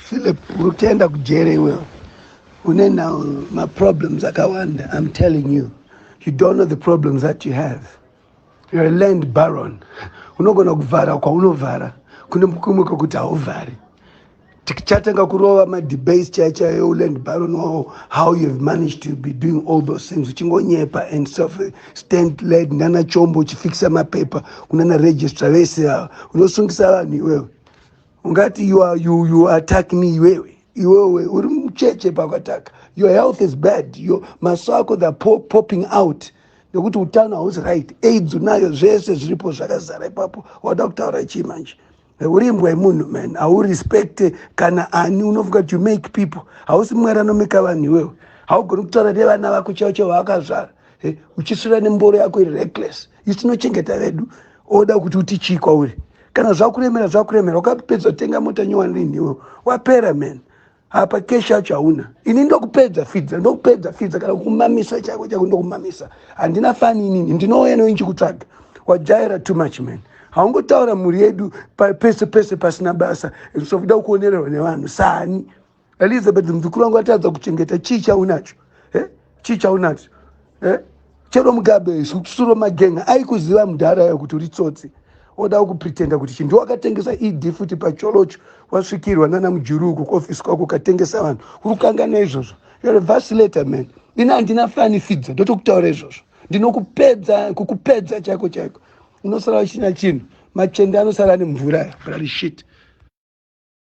Philip, utenda kujere iwe. Unena my problems akawanda. I'm telling you. You don't know the problems that you have. You're a land baron. Unogona kuvara kwa unovara. Kune mukumuka kuti hauvari. Tikichatenga kurova ma-debates chaichayo land baron, how you've managed to be doing all those things. Uchingonyepa and self-stand-led, nana chombo, uchifixa mapaper, unana register, vese, unosungisa vani wewe. Ungati you attack me wewe. Uri mcheche pakataka. Your health is bad. Your masako that popping out. Nekuti utano was right. AIDS unayo zvese zviripo zvakazara ipapo. Wada kutaura chimanje. Urimbwa munhu man. I will respect kana ani unovuga to make people. Hausi mwera nomeka vanhu wewe. Haugoni kutaura nevana vako chaicho vakazvara. Uchisura nemboro yako iri reckless. Isinochengeta vedu. Oda kuti utichi kwauri. Kana zvakuremera wakapedza tenga mota nyowani rini wewe. Wapera man. Apa kesha chauna. Ini ndokupedza Phidza kana kumamisa chako ndokumamisa. Andina fani nini ndinouya noinchi kutsvaga. Wajaira too much man. Haungotaura muri yedu pese pasina basa. Sofuda kuonererwa nevanhu sani. Elizabeth mzukuru wangu atadza kuchengeta chicha unacho. Chicha unacho. Chero mugabe suro magenga aikuziva mudhara yokuti uri tsotsi. Oda kupretenda kuti chintu wakatengesa ID futi pacholocho wasvikirwa nana mujuruku kuoffice kwako ukatengesa vanhu uri kukangana izvozvo. You're a vacillator man. Ina handina fani Phidza ndotokutaura izvozvo. Kukupedza chako. Unosara uchina chinhu. Machende anosara nemvura. Bloody shit.